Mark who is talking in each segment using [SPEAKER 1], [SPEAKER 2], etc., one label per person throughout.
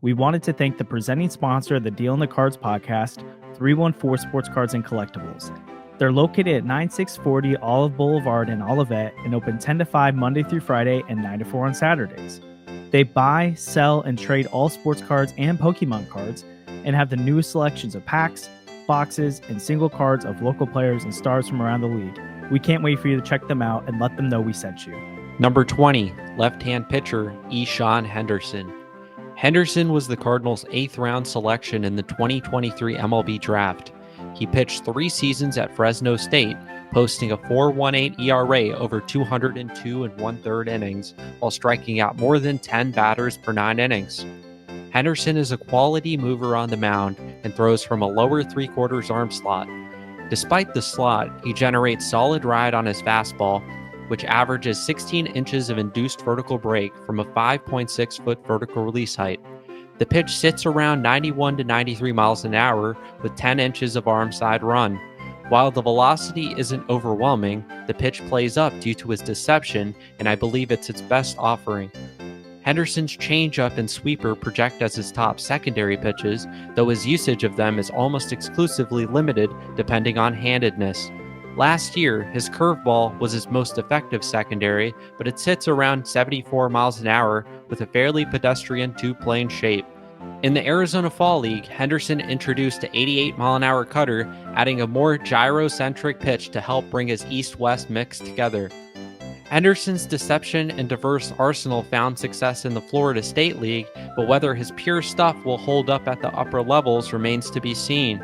[SPEAKER 1] We wanted to thank the presenting sponsor of the Deal in the Cards podcast, 314 Sports Cards and Collectibles. They're located at 9640 Olive Boulevard in Olivet and open 10 to 5 Monday through Friday and 9 to 4 on Saturdays. They buy, sell, and trade all sports cards and Pokemon cards and have the newest selections of packs, boxes, and single cards of local players and stars from around the league. We can't wait for you to check them out and let them know we sent you.
[SPEAKER 2] Number 20, left-hand pitcher, Ixan Henderson. Henderson was the Cardinals' 8th-round selection in the 2023 MLB Draft. He pitched 3 seasons at Fresno State, posting a 4.18 ERA over 202 1/3 innings, while striking out more than 10 batters per 9 innings. Henderson is a quality mover on the mound and throws from a lower 3/4 arm slot. Despite the slot, he generates solid ride on his fastball, which averages 16 inches of induced vertical break from a 5.6-foot vertical release height. The pitch sits around 91 to 93 miles an hour with 10 inches of arm side run. While the velocity isn't overwhelming, the pitch plays up due to his deception, and I believe it's its best offering. Henderson's changeup and sweeper project as his top secondary pitches, though his usage of them is almost exclusively limited depending on handedness. Last year, his curveball was his most effective secondary, but it sits around 74 miles an hour with a fairly pedestrian two-plane shape. In the Arizona Fall League, Henderson introduced an 88-mile-an-hour cutter, adding a more gyrocentric pitch to help bring his east-west mix together. Henderson's deception and diverse arsenal found success in the Florida State League, but whether his pure stuff will hold up at the upper levels remains to be seen.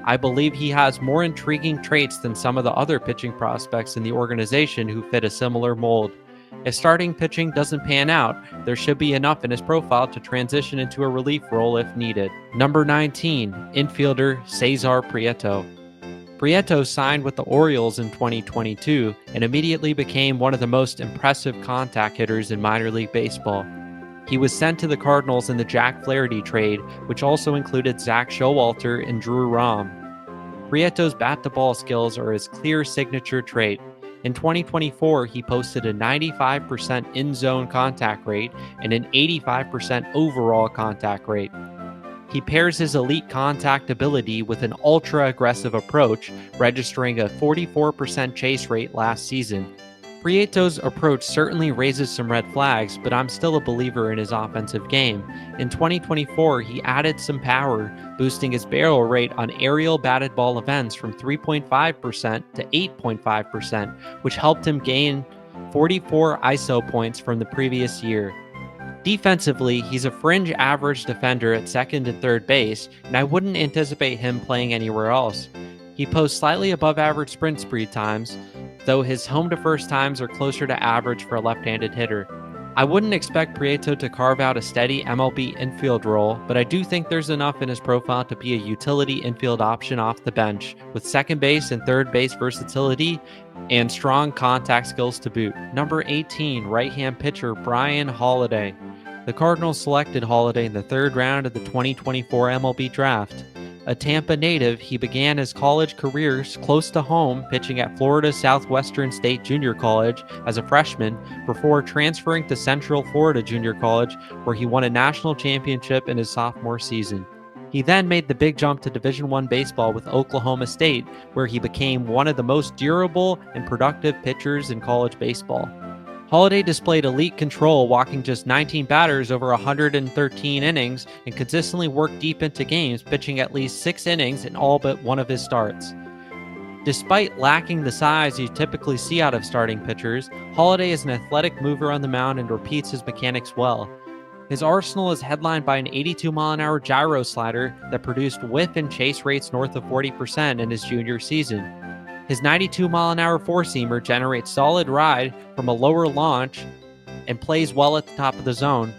[SPEAKER 2] I believe he has more intriguing traits than some of the other pitching prospects in the organization who fit a similar mold. If starting pitching doesn't pan out, there should be enough in his profile to transition into a relief role if needed. Number 19, infielder Cesar Prieto. Prieto signed with the Orioles in 2022 and immediately became one of the most impressive contact hitters in minor league baseball. He was sent to the Cardinals in the Jack Flaherty trade, which also included Zack Showalter and Drew Rom. Prieto's bat-to-ball skills are his clear signature trait. In 2024, he posted a 95% in-zone contact rate and an 85% overall contact rate. He pairs his elite contact ability with an ultra-aggressive approach, registering a 44% chase rate last season. Prieto's approach certainly raises some red flags, but I'm still a believer in his offensive game. In 2024, he added some power, boosting his barrel rate on aerial batted ball events from 3.5% to 8.5%, which helped him gain 44 ISO points from the previous year. Defensively, he's a fringe average defender at second and third base, and I wouldn't anticipate him playing anywhere else. He posts slightly above average sprint speed times, though his home to first times are closer to average for a left-handed hitter. I wouldn't expect Prieto to carve out a steady MLB infield role, but I do think there's enough in his profile to be a utility infield option off the bench, with second base and third base versatility and strong contact skills to boot. Number 18, right-hand pitcher Brian Holiday. The Cardinals selected Holiday in the 3rd round of the 2024 MLB Draft. A Tampa native, he began his college career close to home, pitching at Florida Southwestern State Junior College as a freshman before transferring to Central Florida Junior College, where he won a national championship in his sophomore season. He then made the big jump to Division I baseball with Oklahoma State, where he became one of the most durable and productive pitchers in college baseball. Holiday displayed elite control, walking just 19 batters over 113 innings, and consistently worked deep into games, pitching at least 6 innings in all but one of his starts. Despite lacking the size you typically see out of starting pitchers, Holiday is an athletic mover on the mound and repeats his mechanics well. His arsenal is headlined by an 82-mile-an-hour gyro slider that produced whiff and chase rates north of 40% in his junior season. His 92-mile-an-hour four-seamer generates solid ride from a lower launch and plays well at the top of the zone.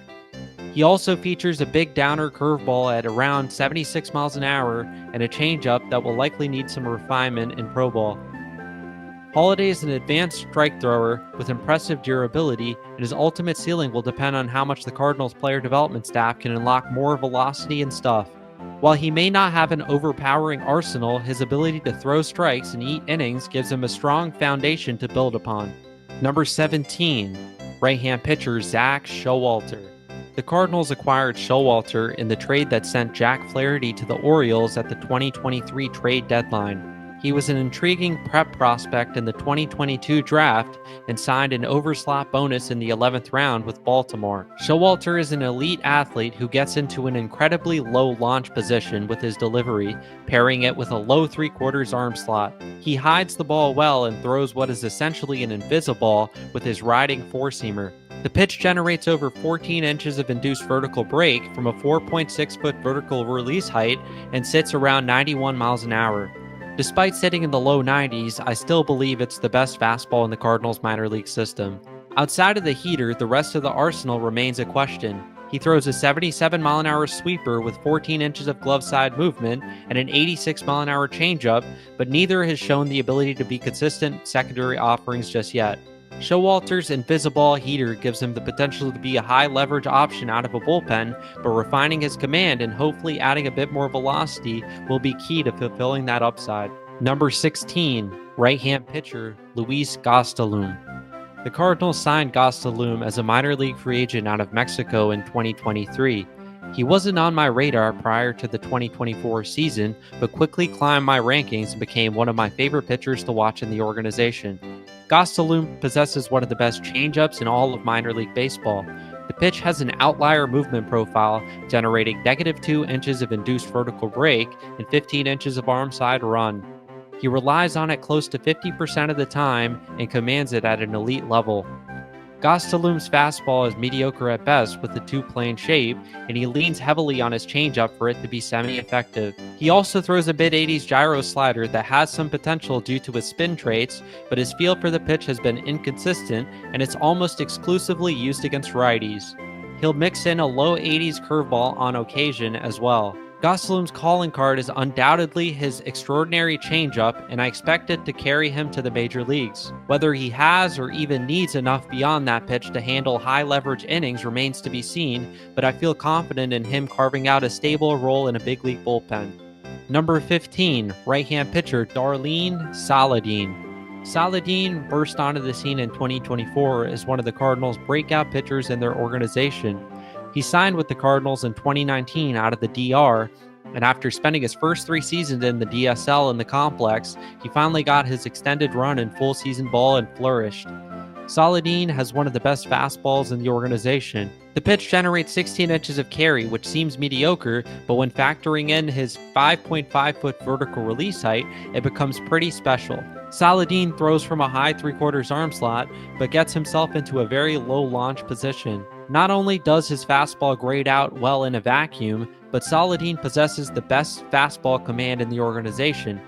[SPEAKER 2] He also features a big downer curveball at around 76 miles an hour and a changeup that will likely need some refinement in pro ball. Holiday is an advanced strike thrower with impressive durability, and his ultimate ceiling will depend on how much the Cardinals player development staff can unlock more velocity and stuff. While he may not have an overpowering arsenal, his ability to throw strikes and eat innings gives him a strong foundation to build upon. Number 17, right-hand pitcher Zack Showalter. The The Cardinals acquired Showalter in the trade that sent Jack Flaherty to the Orioles at the 2023 trade deadline. He was an intriguing prep prospect in the 2022 draft and signed an overslot bonus in the 11th round with Baltimore. Showalter is an elite athlete who gets into an incredibly low launch position with his delivery, pairing it with a low 3/4 arm slot. He hides the ball well and throws what is essentially an invisiball with his riding four-seamer. The pitch generates over 14 inches of induced vertical break from a 4.6-foot vertical release height and sits around 91 miles an hour. Despite sitting in the low 90s, I still believe it's the best fastball in the Cardinals minor league system. Outside of the heater, the rest of the arsenal remains a question. He throws a 77-mile-an-hour sweeper with 14 inches of glove side movement and an 86-mile-an-hour changeup, but neither has shown the ability to be consistent secondary offerings just yet. Showalter's invisiball heater gives him the potential to be a high-leverage option out of a bullpen, but refining his command and hopefully adding a bit more velocity will be key to fulfilling that upside. Number 16, right-hand pitcher Luis Gastelum. The Cardinals signed Gastelum as a minor league free agent out of Mexico in 2023. He wasn't on my radar prior to the 2024 season, but quickly climbed my rankings and became one of my favorite pitchers to watch in the organization. Gastelum possesses one of the best changeups in all of minor league baseball. The pitch has an outlier movement profile, generating -2 inches of induced vertical break and 15 inches of arm side run. He relies on it close to 50% of the time and commands it at an elite level. Gastelum's fastball is mediocre at best with a two-plane shape, and he leans heavily on his changeup for it to be semi-effective. He also throws a mid-80s gyro slider that has some potential due to his spin traits, but his feel for the pitch has been inconsistent, and it's almost exclusively used against righties. He'll mix in a low 80s curveball on occasion as well. Gastelum's calling card is undoubtedly his extraordinary changeup, and I expect it to carry him to the major leagues. Whether he has or even needs enough beyond that pitch to handle high-leverage innings remains to be seen, but I feel confident in him carving out a stable role in a big league bullpen. Number 15, right-hand pitcher Darlin Saladin. Saladin burst onto the scene in 2024 as one of the Cardinals' breakout pitchers in their organization. He signed with the Cardinals in 2019 out of the DR, and after spending his first 3 seasons in the DSL in the complex, he finally got his extended run in full season ball and flourished. Saladin has one of the best fastballs in the organization. The pitch generates 16 inches of carry, which seems mediocre, but when factoring in his 5.5-foot vertical release height, it becomes pretty special. Saladin throws from a high 3/4 arm slot, but gets himself into a very low launch position. Not only does his fastball grade out well in a vacuum, but Saladin possesses the best fastball command in the organization.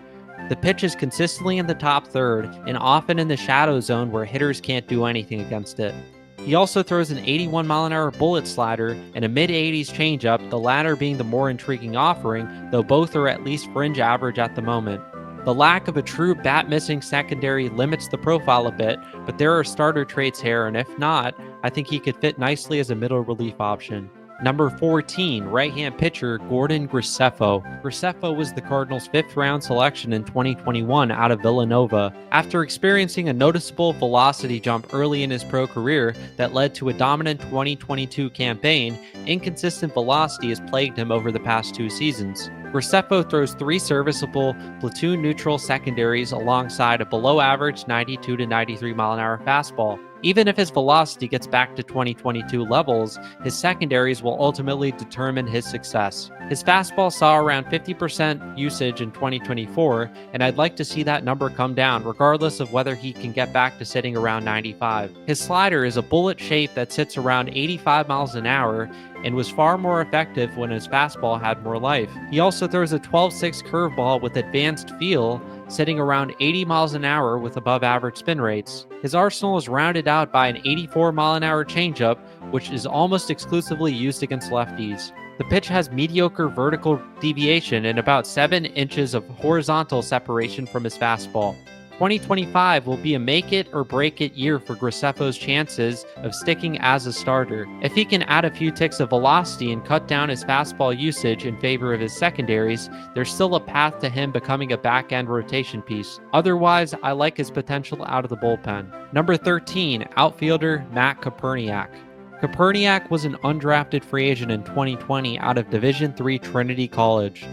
[SPEAKER 2] The pitch is consistently in the top third and often in the shadow zone where hitters can't do anything against it. He also throws an 81-mile-an-hour bullet slider and a mid-80s changeup, the latter being the more intriguing offering, though both are at least fringe average at the moment. The lack of a true bat-missing secondary limits the profile a bit, but there are starter traits here, and if not, I think he could fit nicely as a middle relief option. Number 14, right-hand pitcher Gordon Graceffo. Graceffo was the Cardinals' 5th-round selection in 2021 out of Villanova. After experiencing a noticeable velocity jump early in his pro career that led to a dominant 2022 campaign, inconsistent velocity has plagued him over the past 2 seasons. Graceffo throws 3 serviceable platoon-neutral secondaries alongside a below-average 92 to 93 mile-an-hour fastball. Even if his velocity gets back to 2022 levels, his secondaries will ultimately determine his success. His fastball saw around 50% usage in 2024, and I'd like to see that number come down, regardless of whether he can get back to sitting around 95. His slider is a bullet shape that sits around 85 miles an hour and was far more effective when his fastball had more life. He also throws a 12-6 curveball with advanced feel, sitting around 80 miles an hour with above average spin rates. His arsenal is rounded out by an 84-mile-an-hour changeup, which is almost exclusively used against lefties. The pitch has mediocre vertical deviation and about 7 inches of horizontal separation from his fastball. 2025 will be a make-it-or-break-it year for Graceffo's chances of sticking as a starter. If he can add a few ticks of velocity and cut down his fastball usage in favor of his secondaries, there's still a path to him becoming a back-end rotation piece. Otherwise, I like his potential out of the bullpen. Number 13, outfielder Matt Koperniak. Koperniak was an undrafted free agent in 2020 out of Division III Trinity College.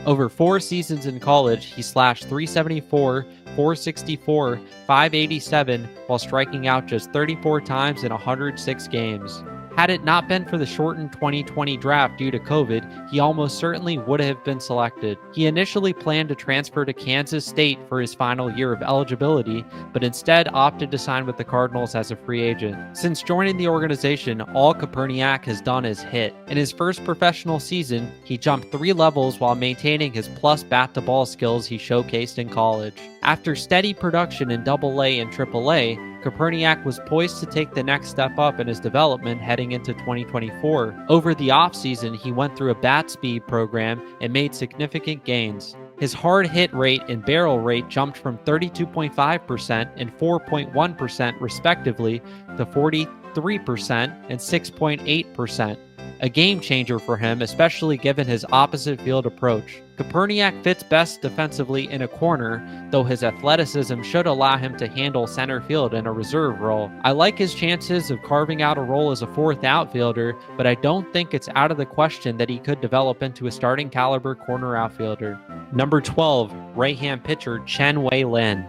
[SPEAKER 2] Over 4 seasons in college, he slashed .374, .464, .587 while striking out just 34 times in 106 games. Had it not been for the shortened 2020 draft due to COVID, he almost certainly would have been selected. He initially planned to transfer to Kansas State for his final year of eligibility, but instead opted to sign with the Cardinals as a free agent. Since joining the organization, all Koperniak has done is hit. In his first professional season, he jumped 3 levels while maintaining his plus bat-to-ball skills he showcased in college. After steady production in AA and AAA, Koperniak was poised to take the next step up in his development heading into 2024. Over the offseason, he went through a bat speed program and made significant gains. His hard hit rate and barrel rate jumped from 32.5% and 4.1% respectively to 43% and 6.8%. A game changer for him, especially given his opposite field approach. Koperniak fits best defensively in a corner, though his athleticism should allow him to handle center field in a reserve role. I like his chances of carving out a role as a 4th outfielder, but I don't think it's out of the question that he could develop into a starting caliber corner outfielder. Number 12, right-hand pitcher Chen-Wei Lin.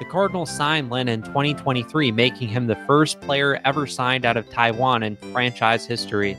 [SPEAKER 2] The Cardinals signed Lin in 2023, making him the first player ever signed out of Taiwan in franchise history.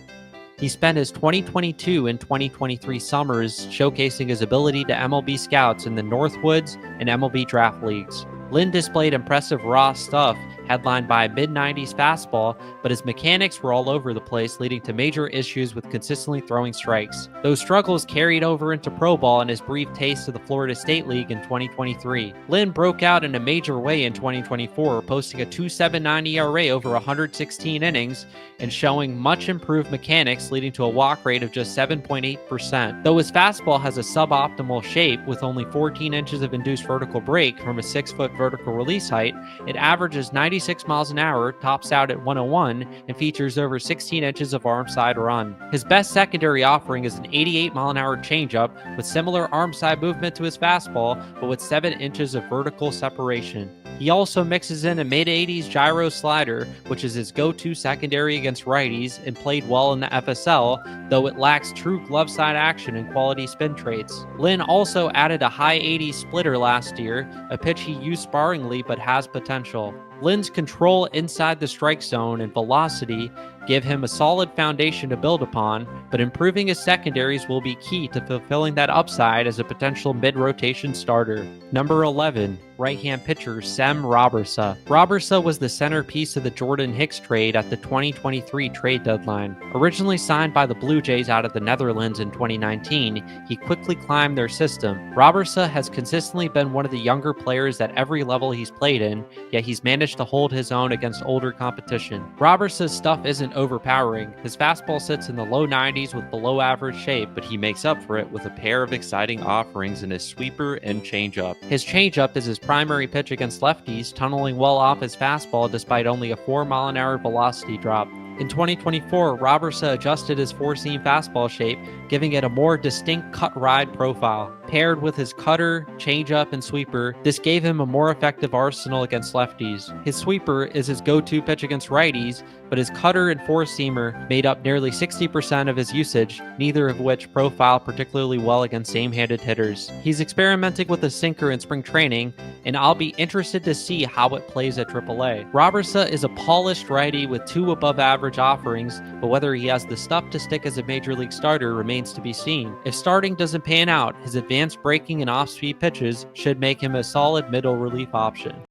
[SPEAKER 2] He spent his 2022 and 2023 summers showcasing his ability to MLB scouts in the Northwoods and MLB draft leagues. Lin displayed impressive raw stuff, headlined by a mid-90s fastball, but his mechanics were all over the place, leading to major issues with consistently throwing strikes. Those struggles carried over into pro ball in his brief taste of the Florida State League in 2023. Lin broke out in a major way in 2024, posting a 2.79 ERA over 116 innings and showing much improved mechanics, leading to a walk rate of just 7.8%. Though his fastball has a suboptimal shape with only 14 inches of induced vertical break from a 6-foot vertical release height, it averages 96 miles an hour, tops out at 101, and features over 16 inches of arm side run. His best secondary offering is an 88 mile an hour changeup with similar arm side movement to his fastball, but with 7 inches of vertical separation. He also mixes in a mid-80s gyro slider, which is his go-to secondary against righties and played well in the FSL, though it lacks true glove side action and quality spin traits. Lin also added a high 80s splitter last year, a pitch he used sparingly but has potential. Lin's control inside the strike zone and velocity give him a solid foundation to build upon, but improving his secondaries will be key to fulfilling that upside as a potential mid-rotation starter. Number 11, right-hand pitcher Sem Robberse. Robberse was the centerpiece of the Jordan Hicks trade at the 2023 trade deadline. Originally signed by the Blue Jays out of the Netherlands in 2019, he quickly climbed their system. Robberse has consistently been one of the younger players at every level he's played in, yet he's managed to hold his own against older competition. Robberse's stuff isn't overpowering. His fastball sits in the low 90s with below average shape, but he makes up for it with a pair of exciting offerings in his sweeper and changeup. His changeup is his primary pitch against lefties, tunneling well off his fastball despite only a 4 mile an hour velocity drop. In 2024, Robberse adjusted his four-seam fastball shape, giving it a more distinct cut-ride profile. Paired with his cutter, changeup, and sweeper, this gave him a more effective arsenal against lefties. His sweeper is his go-to pitch against righties, but his cutter and four-seamer made up nearly 60% of his usage, neither of which profile particularly well against same-handed hitters. He's experimenting with a sinker in spring training, and I'll be interested to see how it plays at AAA. Robberse is a polished righty with 2 above-average offerings, but whether he has the stuff to stick as a major league starter remains to be seen. If starting doesn't pan out, his advanced breaking and off-speed pitches should make him a solid middle relief option.